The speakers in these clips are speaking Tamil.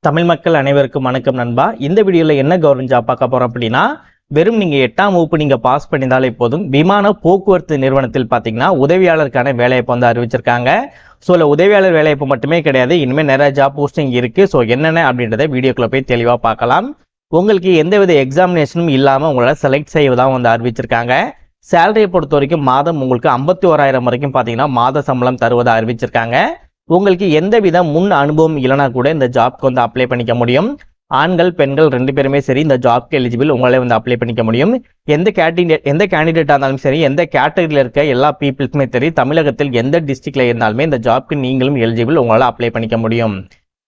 தமிழ் மக்கள் அனைவருக்கும் வணக்கம் நண்பா. இந்த வீடியோல என்ன கவர்மெண்ட் ஜாப் பார்க்க போறோம் அப்படின்னா, வெறும் நீங்க 8ஆம் வகுப்பு நீங்க பாஸ் பண்ணியிருந்தாலே போதும், விமான போக்குவரத்து நிறுவனத்தில் பார்த்தீங்கன்னா உதவியாளருக்கான வேலைவாய்ப்பு வந்து அறிவிச்சிருக்காங்க. ஸோ உதவியாளர் வேலைவாய்ப்பு மட்டுமே கிடையாது, இனிமேல் நிறைய ஜாப் போஸ்டிங் இருக்கு. ஸோ என்னென்ன அப்படின்றத வீடியோக்குள்ள போய் தெளிவாக பார்க்கலாம். உங்களுக்கு எந்தவித எக்ஸாமினேஷனும் இல்லாமல் உங்களை செலக்ட் செய்வதாக வந்து அறிவிச்சிருக்காங்க. சேலரியை பொறுத்த வரைக்கும் மாதம் உங்களுக்கு 51,000 வரைக்கும் பார்த்தீங்கன்னா மாத சம்பளம் தருவதாக அறிவிச்சிருக்காங்க. உங்களுக்கு எந்தவித முன் அனுபவம் இல்லைனா கூட இந்த ஜாப்க்கு வந்து அப்ளை பண்ணிக்க முடியும். ஆண்கள் பெண்கள் 2 பேருமே சரி இந்த ஜாப்க்கு எலிஜிபிள், உங்களே வந்து அப்ளை பண்ணிக்க முடியும். எந்த கேண்டிடேட்டாக இருந்தாலும் சரி, எந்த கேட்டகரியில் இருக்க எல்லா பீப்புள்ஸுமே சரி, தமிழகத்தில் எந்த டிஸ்ட்ரிக்ட்ல இருந்தாலுமே இந்த ஜாப்க்கு நீங்களும் எலிஜிபிள், உங்களால் அப்ளை பண்ணிக்க முடியும்.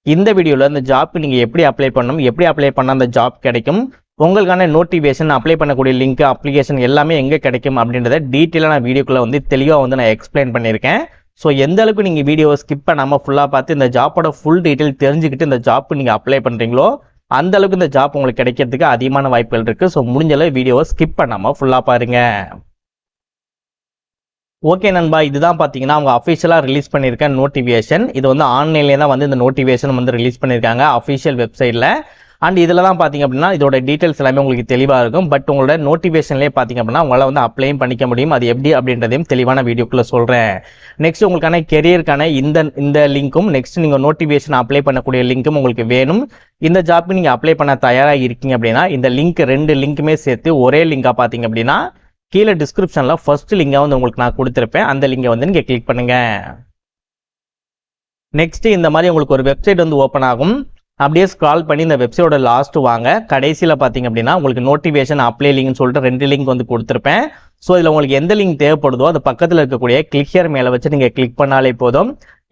இந்த வீடியோவில் இந்த ஜாப்க்கு நீங்கள் எப்படி அப்ளை பண்ணணும், எப்படி அப்ளை பண்ணால் அந்த ஜாப் கிடைக்கும், உங்களுக்கான நோட்டிஃபிகேஷன், அப்ளை பண்ணக்கூடிய லிங்க், அப்ளிகேஷன் எல்லாமே எங்கே கிடைக்கும் அப்படின்றத டீட்டெயிலாக நான் வீடியோக்குள்ளே வந்து தெளிவாக வந்து நான் எக்ஸ்பிளைன் பண்ணியிருக்கேன். ஸோ எந்த அளவுக்கு நீங்கள் வீடியோவை ஸ்கிப் பண்ணாமல் ஃபுல்லாக பார்த்து இந்த ஜாப்போட ஃபுல் டீட்டெயில் தெரிஞ்சுக்கிட்டு இந்த ஜாப்க்கு நீங்கள் அப்ளை பண்ணுறீங்களோ அந்த அளவுக்கு இந்த ஜாப் உங்களுக்கு கிடைக்கிறதுக்கு அதிகமான வாய்ப்புகள் இருக்குது. ஸோ முடிஞ்ச அளவு வீடியோவை ஸ்கிப் பண்ணாமல் ஃபுல்லாக பாருங்கள். ஓகே நண்பா, இதுதான் பார்த்தீங்கன்னா அவங்க அஃபிஷியலாக ரிலீஸ் பண்ணியிருக்க நோட்டிஃபிகேஷன். இது வந்து ஆன்லைன்லேயே தான் வந்து இந்த நோட்டிஃபிகேஷன் வந்து ரிலீஸ் பண்ணியிருக்காங்க அஃபிஷியல் வெப்சைட்டில். அண்ட் இதில் தான் பார்த்தீங்க அப்படின்னா இதோட டீட்டெயில்ஸ் எல்லாமே உங்களுக்கு தெளிவாக இருக்கும். பட் உங்களோட நோட்டிஃபிகேஷன்லேயே பார்த்தீங்க அப்படின்னா உங்களால் வந்து அப்ளையும் பண்ணிக்க முடியும். அது எப்படி அப்படின்றதையும் தெளிவான வீடியோக்குள்ளே சொல்கிறேன். நெக்ஸ்ட் உங்களுக்கான கெரியருக்கான இந்த லிங்க்கும், நெக்ஸ்ட் நீங்கள் நோட்டிஃபிகேஷன் அப்ளை பண்ணக்கூடிய லிங்க்கும் உங்களுக்கு வேணும். இந்த ஜாப்க்கு நீங்கள் அப்ளை பண்ண தயாராக இருக்கீங்க அப்படின்னா இந்த லிங்க் 2 லிங்க்குமே சேர்த்து ஒரே லிங்காக பார்த்தீங்க அப்படின்னா கீழே டிஸ்கிரிப்ஷனில் ஃபர்ஸ்ட் லிங்காக வந்து உங்களுக்கு நான் கொடுத்துருப்பேன். அந்த லிங்கை வந்து நீங்கள் கிளிக் பண்ணுங்கள். நெக்ஸ்ட் இந்த மாதிரி உங்களுக்கு ஒரு வெப்சைட் வந்து ஓப்பன் ஆகும். அப்படியே ஸ்க்ரால் பண்ணி இந்த வெப்சைட்டோட லாஸ்ட் வாங்க. கடைசியில் பார்த்தீங்க அப்படின்னா உங்களுக்கு நோட்டிஃபிகேஷன் அப்ளை லிங்க்னு சொல்லிட்டு 2 லிங்க் வந்து கொடுத்துருப்பேன். ஸோ இதில் உங்களுக்கு எந்த லிங்க் தேவைப்படுதோ அது பக்கத்தில் இருக்கக்கூடிய கிளிக் ஹியர் மேலே வச்சு நீங்கள் கிளிக் பண்ணாலே போதும்.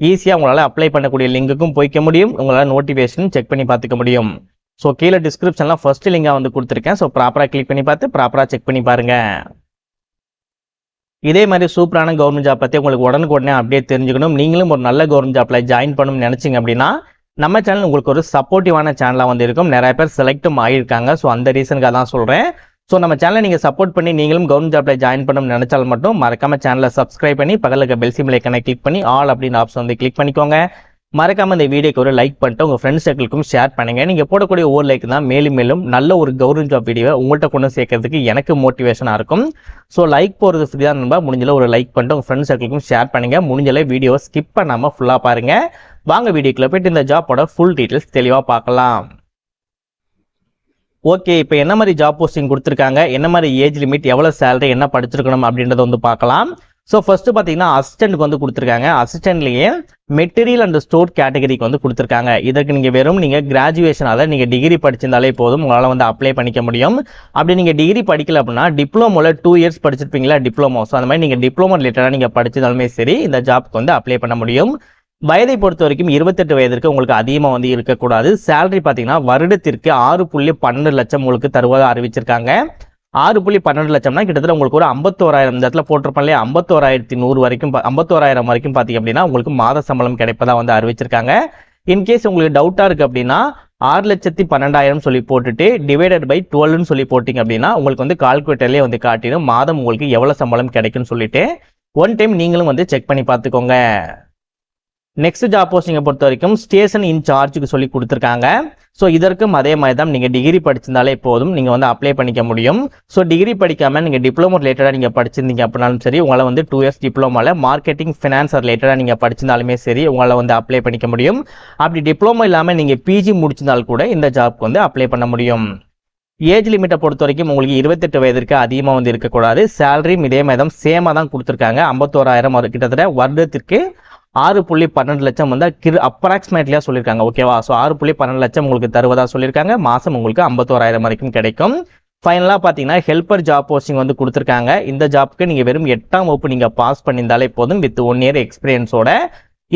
ஈஸியாக உங்களால் அப்ளை பண்ணக்கூடிய லிங்க்குக்கும் போய்க்க முடியும், உங்களால் நோட்டிஃபிகேஷன் செக் பண்ணி பார்த்துக்க முடியும். ஸோ கீழே டிஸ்கிரிப்ஷனில் ஃபர்ஸ்ட் லிங்காக வந்து கொடுத்துருக்கேன். ஸோ ப்ராப்பராக கிளிக் பண்ணி பார்த்து ப்ராப்பராக செக் பண்ணி பாருங்கள். இதே மாதிரி சூப்பரான கவர்மெண்ட் ஜாப் பற்றி உங்களுக்கு உடனுக்குடனே அப்படியே தெரிஞ்சுக்கணும், நீங்களும் ஒரு நல்ல கவர்மெண்ட் ஜாப்பில் ஜாயின் பண்ணணும்னு நினச்சிங்க அப்படின்னா நம்ம சேனல் உங்களுக்கு ஒரு சப்போர்ட்டிவான சேனலாக வந்து இருக்கும். நிறைய பேர் செலக்டும் ஆகியிருக்காங்க. ஸோ அந்த ரீசனுக்காக தான் சொல்கிறேன். ஸோ நம்ம சேனலை நீங்கள் சப்போர்ட் பண்ணி நீங்களும் கவர்மெண்ட் ஜாப்பில் ஜாயின் பண்ணணும்னு நினச்சால் மட்டும் மறக்காமல் சேனலை சப்ஸ்கிரைப் பண்ணி பக்கத்தில் இருக்க பெல் சிம்பிள் ஐகானை கிளிக் பண்ணி ஆல் அப்படின்னு ஆப்ஷன் வந்து கிளிக் பண்ணிக்கோங்க. மறக்காமல் இந்த வீடியோக்கு ஒரு லைக் பண்ணிட்டு உங்கள் ஃப்ரெண்ட்ஸ் சர்க்கிளுக்கும் ஷேர் பண்ணுங்கள். நீங்கள் போடக்கூடிய ஒரு லைக் தான் மேலும் மேலும் நல்ல ஒரு கவர்மெண்ட் ஜாப் வீடியோ உங்கள்கிட்ட கொண்டு சேர்க்கறதுக்கு எனக்கு மோட்டிவேஷனாக இருக்கும். ஸோ லைக் போகிறது ஃப்ரீ தான் நண்பா. முடிஞ்சளவு ஒரு லைக் பண்ணிட்டு உங்கள் ஃப்ரெண்ட்ஸ் சர்க்கிளுக்கும் ஷேர் பண்ணுங்கள். முடிஞ்சளவு வீடியோவை ஸ்கிப் பண்ணாமல் ஃபுல்லாக பாருங்கள். வாங்க வீடியோக்குள்ள போயிட்டு இந்த ஜாப்போட ஃபுல் டீட்டெயில்ஸ் தெளிவாக பார்க்கலாம். ஓகே, இப்போ என்ன மாதிரி ஜாப் போஸ்டிங் கொடுத்துருக்காங்க, என்ன மாதிரி ஏஜ் லிமிட், எவ்வளோ சேலரி, என்ன படிச்சிருக்கணும் அப்படின்றத வந்து பார்க்கலாம். ஸோ ஃபர்ஸ்ட் பார்த்தீங்கன்னா அசிஸ்டன்ட்க்கு வந்து கொடுத்துருக்காங்க. அசிஸ்டன்ட்லேயே மெட்டீரியல் அண்ட் ஸ்டோர் கேட்டகரிக்கு வந்து கொடுத்துருக்காங்க. இதற்கு நீங்கள் வெறும் நீங்கள் கிராஜுவேஷனால நீங்கள் டிகிரி படிச்சிருந்தாலே போதும், உங்களால் வந்து அப்ளை பண்ணிக்க முடியும். அப்படி நீங்கள் டிகிரி படிக்கல அப்படின்னா டிப்ளமோவில் 2 இயர்ஸ் படிச்சிருப்பீங்களா டிப்ளமோ. ஸோ அந்த மாதிரி நீங்கள் டிப்ளமோ ரிலேட்டடாக நீங்கள் படிச்சிருந்தாலுமே சரி இந்த ஜாப்க்கு வந்து அப்ளை பண்ண முடியும். வயதை பொறுத்த வரைக்கும் 28 வயதிற்கு உங்களுக்கு அதிகமாக வந்து இருக்கக்கூடாது. சேலரி பார்த்தீங்கன்னா வருடத்திற்கு 6.12 லட்சம் உங்களுக்கு தருவதாக அறிவிச்சிருக்காங்க. 6.12 லட்சம்னா கிட்டத்தட்ட உங்களுக்கு ஒரு 51,000 இந்த இடத்துல போட்டிருப்போம் இல்லையா, 51,100 வரைக்கும் 51,000 வரைக்கும் பார்த்தீங்க அப்படின்னா உங்களுக்கு மாத சம்பளம் கிடைப்பதா வந்து அறிவிச்சிருக்காங்க. இன்கேஸ் உங்களுக்கு டவுட்டாக இருக்குது அப்படின்னா 6,12,000 சொல்லி போட்டுட்டு டிவைடட் பை 12ன்னு சொல்லி போட்டிங்க அப்படின்னா உங்களுக்கு வந்து கால்குலேட்டர்லேயே வந்து காட்டிடும் மாதம் உங்களுக்கு எவ்வளோ சம்பளம் கிடைக்குன்னு சொல்லிட்டு ஒன் டைம் நீங்களும் வந்து செக் பண்ணி பார்த்துக்கோங்க. நெக்ஸ்ட் ஜாப் போஸ்டிங்கை பொறுத்த வரைக்கும் ஸ்டேஷன் இன்சார்ஜுக்கு சொல்லி கொடுத்துருக்காங்க. ஸோ இதற்கும் அதே மாதிரி தான் நீங்கள் டிகிரி படிச்சிருந்தாலே போதும், நீங்கள் வந்து அப்ளை பண்ணிக்க முடியும். ஸோ டிகிரி படிக்காமல் நீங்கள் டிப்ளமோ ரிலேட்டடாக நீங்கள் படிச்சிருந்தீங்க அப்படின்னாலும் சரி, உங்களால் வந்து 2 இயர்ஸ் டிப்ளமோவில் மார்க்கெட்டிங் ஃபினான்ஸ் ரிலேட்டடாக நீங்கள் படிச்சிருந்தாலுமே சரி உங்களால் வந்து அப்ளை பண்ணிக்க முடியும். அப்படி டிப்ளமோ இல்லாமல் நீங்கள் பிஜி முடிச்சிருந்தால் கூட இந்த ஜாப்க்கு வந்து அப்ளை பண்ண முடியும். ஏஜ் லிமிட்டை பொறுத்த வரைக்கும் உங்களுக்கு 28 வயதிற்கு அதிகமாக வந்து இருக்கக்கூடாது. சேலரியும் இதே மாதிரி தான் சேமாக தான் கொடுத்துருக்காங்க. 51,000 கிட்டத்தட்ட வருடத்திற்கு 6.12 லட்சம் வந்து அப்ராக்சிமேட்லியாக சொல்லியிருக்காங்க. ஓகேவா. ஸோ 6.12 லட்சம் உங்களுக்கு தருவதாக சொல்லியிருக்காங்க. மாதம் உங்களுக்கு 51,000 வரைக்கும் கிடைக்கும். ஃபைனலாக பார்த்தீங்கன்னா ஹெல்ப்பர் ஜாப் போஸ்டிங் வந்து கொடுத்துருக்காங்க. இந்த ஜாப்க்கு நீங்கள் வெறும் 8ஆம் வகுப்பு நீங்கள் பாஸ் பண்ணியிருந்தாலே போதும் வித் 1 இயர் எக்ஸ்பீரியன்ஸோட.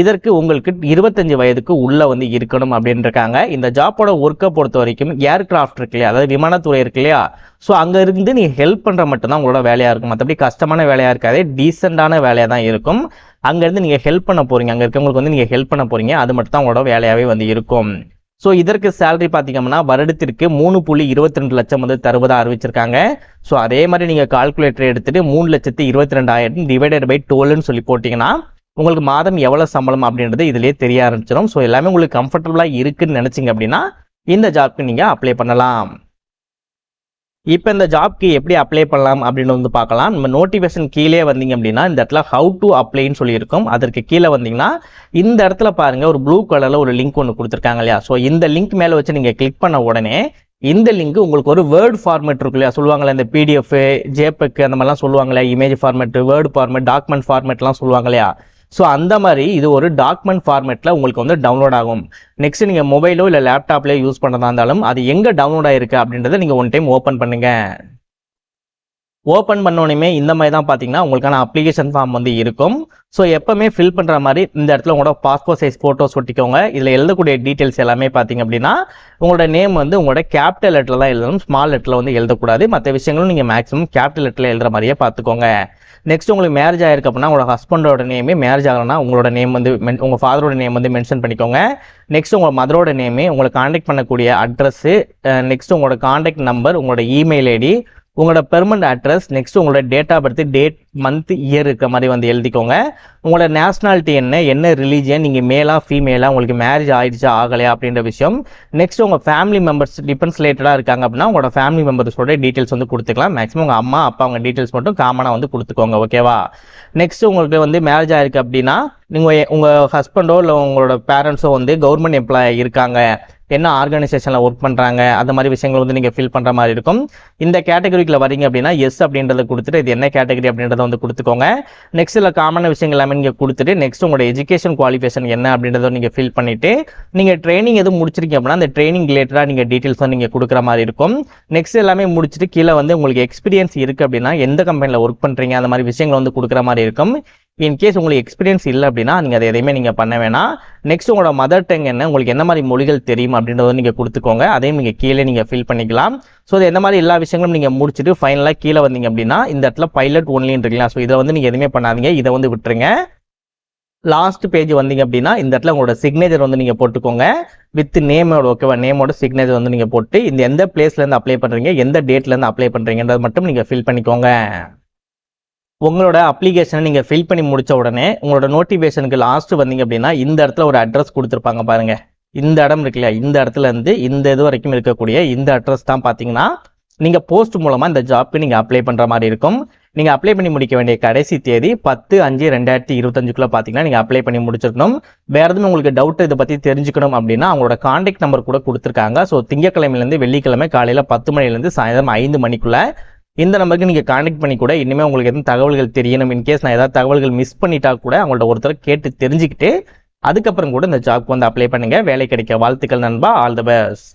இதற்கு உங்களுக்கு 25 வயதுக்கு உள்ளே வந்து இருக்கணும் அப்படின்னு இருக்காங்க. இந்த ஜாப்போட ஒர்க்கை பொறுத்த வரைக்கும் ஏர்கிராஃப்ட் இருக்கு இல்லையா, அதாவது விமானத்துறை இருக்கு இல்லையா, ஸோ அங்கே இருந்து நீங்கள் ஹெல்ப் பண்ணுற மட்டும்தான் உங்களோட வேலையாக இருக்கும். மற்றபடி கஷ்டமான வேலையாக இருக்காது, டீசெண்டான வேலையாக தான் இருக்கும். அங்கேருந்து நீங்கள் ஹெல்ப் பண்ண போகிறீங்க, அங்கே இருக்கவங்களுக்கு வந்து நீங்கள் ஹெல்ப் பண்ண போகிறீங்க, அது மட்டும் தான் உங்களோட வேலையாகவே வந்து இருக்கும். ஸோ இதற்கு சேலரி பார்த்தீங்கன்னா வருடத்திற்கு 3.22 லட்சம் வந்து தருவதாக அறிவிச்சிருக்காங்க. ஸோ அதே மாதிரி நீங்கள் கால்குலேட்டர் எடுத்துகிட்டு 3,22,000 டிவைடட் பை 12ன்னு சொல்லி போட்டிங்கன்னா உங்களுக்கு மாதம் எவ்வளோ சம்பளம் அப்படின்றது இதுலேயே தெரிய ஆரம்பிச்சிடும். ஸோ எல்லாமே உங்களுக்கு கம்ஃபர்டபுளாக இருக்குன்னு நினச்சிங்க அப்படின்னா இந்த ஜாப்க்கு நீங்கள் அப்ளை பண்ணலாம். இப்போ இந்த ஜாப்க்கு எப்படி அப்ளை பண்ணலாம் அப்படின்னு வந்து பார்க்கலாம். நம்ம நோட்டிஃபிகேஷன் கீழே வந்தீங்க அப்படின்னா இந்த இடத்துல ஹவு டு அப்ளைன்னு சொல்லியிருக்கும். அதற்கு கீழே வந்தீங்கன்னா இந்த இடத்துல பாருங்க ஒரு ப்ளூ கலரில் ஒரு லிங்க் ஒன்று கொடுத்துருக்காங்க இல்லையா. ஸோ இந்த லிங்க் மேலே வச்சு நீங்கள் கிளிக் பண்ண உடனே இந்த லிங்க் உங்களுக்கு ஒரு வேர்ட் ஃபார்மேட் இருக்கு இல்லையா, சொல்லுவாங்களே இந்த பிடிஎஃப் ஜேபெக் அந்த மாதிரிலாம் சொல்லுவாங்களே, image format, word format, document ஃபார்மேட்லாம் சொல்லுவாங்க இல்லையா. ஸோ அந்த மாதிரி இது ஒரு டாக்குமெண்ட் ஃபார்மேட்டில் உங்களுக்கு வந்து டவுன்லோட் ஆகும். நெக்ஸ்ட் நீங்கள் மொபைலோ இல்லை லேப்டாப்லேயோ யூஸ் பண்ணுறதா இருந்தாலும் அது எங்கே டவுன்லோட் ஆகிருக்கு அப்படின்றத நீங்கள் ஒன் டைம் ஓப்பன் பண்ணுங்கள். ஓப்பன் பண்ணோன்னே இந்த மாதிரி தான் பார்த்தீங்கன்னா உங்களுக்கான அப்ளிகேஷன் ஃபார்ம் வந்து இருக்கும். ஸோ எப்போவுமே ஃபில் பண்ணுற மாதிரி இந்த இடத்துல உங்களோட பாஸ்போர்ட் சைஸ் ஃபோட்டோஸ் ஒட்டிக்கோங்க. இதில் எழுதக்கூடிய டீட்டெயில்ஸ் எல்லாமே பார்த்தீங்க அப்படின்னா உங்களோட நேம் வந்து உங்களோட கேபிட்டல் லெட்டரில் தான் எழுதணும், ஸ்மால் லெட்டரில் வந்து எழுதக்கூடாது. மற்ற விஷயங்களும் நீங்கள் மேக்ஸிமம் கேபிட்டல் லெட்டரில் எழுதுற மாதிரியே பார்த்துக்கோங்க. நெக்ஸ்ட் உங்களுக்கு மேரேஜ் ஆயிருக்கு அப்படின்னா உங்களோட ஹஸ்பண்டோட நேமே, மேரேஜ் ஆகலைன்னா உங்களோட நேம் வந்து உங்கள் ஃபாதரோட நேம் வந்து மென்ஷன் பண்ணிக்கோங்க. நெக்ஸ்ட் உங்கள் மதரோட நேமு, உங்களை காண்டாக்ட் பண்ணக்கூடிய அட்ரஸ்ஸு, நெக்ஸ்ட் உங்களோட காண்டாக்ட் நம்பர், உங்களோட இமெயில் ஐடி, உங்களோட பெர்மனன்ட் அட்ரஸ், நெக்ஸ்ட் உங்களோட date of birth, date, month, year இருக்க மாதிரி வந்து எழுதிக்கோங்க. உங்களோட நேஷனாலிட்டி என்ன ரிலீஜியன், நீங்கள் மேலா ஃபீமேலா, உங்களுக்கு மேரேஜ் ஆயிடுச்சா ஆகலையா அப்படின்ற விஷயம். நெக்ஸ்ட் உங்கள் ஃபேமிலி மெம்பர்ஸ் டிபெண்ட்ஸ் ரிலேட்டடாக இருக்காங்க அப்படின்னா உங்களோட ஃபேமிலி மெம்பர்ஸோட டீட்டெயில்ஸ் வந்து கொடுத்துக்கலாம். மேக்ஸிமம் உங்கள் அம்மா அப்பா அவங்க டீட்டெயில்ஸ் மட்டும் காமனாக வந்து கொடுத்துக்கோங்க, ஓகேவா. நெக்ஸ்ட் உங்களுக்கு வந்து மேரேஜ் ஆயிருக்கு அப்படின்னா நீங்கள் உங்கள் ஹஸ்பண்டோ இல்லை உங்களோட பேரண்ட்ஸோ வந்து கவர்மெண்ட் எம்ப்ளாயி இருக்காங்க, என்ன ஆர்கனைசேஷனில் ஒர்க் பண்ணுறாங்க, அந்த மாதிரி விஷயங்கள் வந்து நீங்கள் ஃபில் பண்ணுற மாதிரி இருக்கும். இந்த கேட்டகரிக்குள்ள வரீங்க அப்படின்னா எஸ் அப்படின்றத கொடுத்துட்டு இது என்ன கேட்டகரி அப்படின்றத வந்து கொடுத்துக்கோங்க. நெக்ஸ்ட் இல்லை காமனான விஷயங்கள் எல்லாமே நீங்கள் கொடுத்துட்டு நெக்ஸ்ட் உங்களோட எஜுகேஷன் குவாலிஃபிகேஷன் என்ன அப்படின்றத நீங்கள் ஃபில் பண்ணிவிட்டு நீங்கள் ட்ரைனிங் எதுவும் முடிச்சிருக்கீங்க அப்படின்னா அந்த ட்ரைனிங் ரிலேட்டடாக நீங்கள் டீட்டெயில்ஸ் வந்து நீங்கள் கொடுக்குற மாதிரி இருக்கும். நெக்ஸ்ட் எல்லாமே முடிச்சுட்டு கீழே வந்து உங்களுக்கு எக்ஸ்பீரியன்ஸ் இருக்குது அப்படின்னா எந்த கம்பெனியில் ஒர்க் பண்ணுறீங்க அந்த மாதிரி விஷயங்கள் வந்து கொடுக்குற மாதிரி இருக்கும். இன்கேஸ் உங்களுக்கு எக்ஸ்பீரியன்ஸ் இல்லை அப்படின்னா நீங்கள் அதை எதையுமே நீங்கள் பண்ண வேணாம். நெக்ஸ்ட் உங்களோட மதர் டங் என்ன, உங்களுக்கு என்ன மாதிரி மொழிகள் தெரியும் அப்படின்றத நீங்கள் கொடுத்துக்கோங்க. அதையும் நீங்கள் கீழே நீங்கள் ஃபில் பண்ணிக்கலாம். ஸோ இது எந்த மாதிரி எல்லா விஷயங்களும் நீங்கள் முடிச்சுட்டு ஃபைனலாக கீழே வந்தீங்க அப்படின்னா இந்த இடத்துல பைலட் ஒன்லின்னு இருக்கலாம். ஸோ இதை வந்து நீங்கள் எதுவுமே பண்ணாதீங்க, இதை வந்து விட்டுருங்க. லாஸ்ட் பேஜ் வந்தீங்க அப்படின்னா இந்த இடத்துல உங்களோட சிக்னேச்சர் வந்து நீங்கள் போட்டுக்கோங்க வித் நேமோட, ஓகேவா. நேமோட சிக்னேச்சர் வந்து நீங்கள் போட்டு இந்த எந்த பிளேஸ்லேருந்து அப்ளை பண்ணுறீங்க, எந்த டேட்லேருந்து அப்ளை பண்ணுறீங்கன்றது மட்டும் நீங்கள் ஃபில் பண்ணிக்கோங்க. உங்களோட அப்ளிகேஷனை நீங்கள் ஃபில் பண்ணி முடிச்ச உடனே உங்களோட நோட்டிஃபிகேஷனுக்கு லாஸ்ட் வந்தீங்க அப்படின்னா இந்த இடத்துல ஒரு அட்ரஸ் கொடுத்துருப்பாங்க பாருங்க. இந்த இடம் இருக்கு இல்லையா, இந்த இடத்துல இருந்து இந்த இது வரைக்கும் இருக்கக்கூடிய இந்த அட்ரஸ் தான் பார்த்தீங்கன்னா நீங்கள் போஸ்ட் மூலமாக இந்த ஜாப்க்கு நீங்கள் அப்ளை பண்ணுற மாதிரி இருக்கும். நீங்கள் அப்ளை பண்ணி முடிக்க வேண்டிய கடைசி தேதி 10/5/2025 பார்த்தீங்கன்னா நீங்கள் அப்ளை பண்ணி முடிச்சிருக்கணும். வேறு எதுவும் உங்களுக்கு டவுட் இதை பற்றி தெரிஞ்சுக்கணும் அப்படின்னா அவங்களோட கான்டாக்ட் நம்பர் கூட கொடுத்துருக்காங்க. ஸோ திங்கக்கிழமையிலேருந்து வெள்ளிக்கிழமை காலையில் 10 மணிலேருந்து சாயந்தரம் 5 மணிக்குள்ளே இந்த நம்பருக்கு நீங்கள் கான்டாக்ட் பண்ணி கூட இனிமேல் உங்களுக்கு எதுவும் தகவல்கள் தெரியணும், இன்கேஸ் நான் ஏதாவது தகவல்கள் மிஸ் பண்ணிட்டா கூட அவங்கள்ட்ட ஒருத்தர் கேட்டு தெரிஞ்சுக்கிட்டு அதுக்கப்புறம் கூட இந்த ஜாப்க்கு வந்து அப்ளை பண்ணுங்கள். வேலை கிடைக்க வாழ்த்துக்கள் நண்பா. All the best.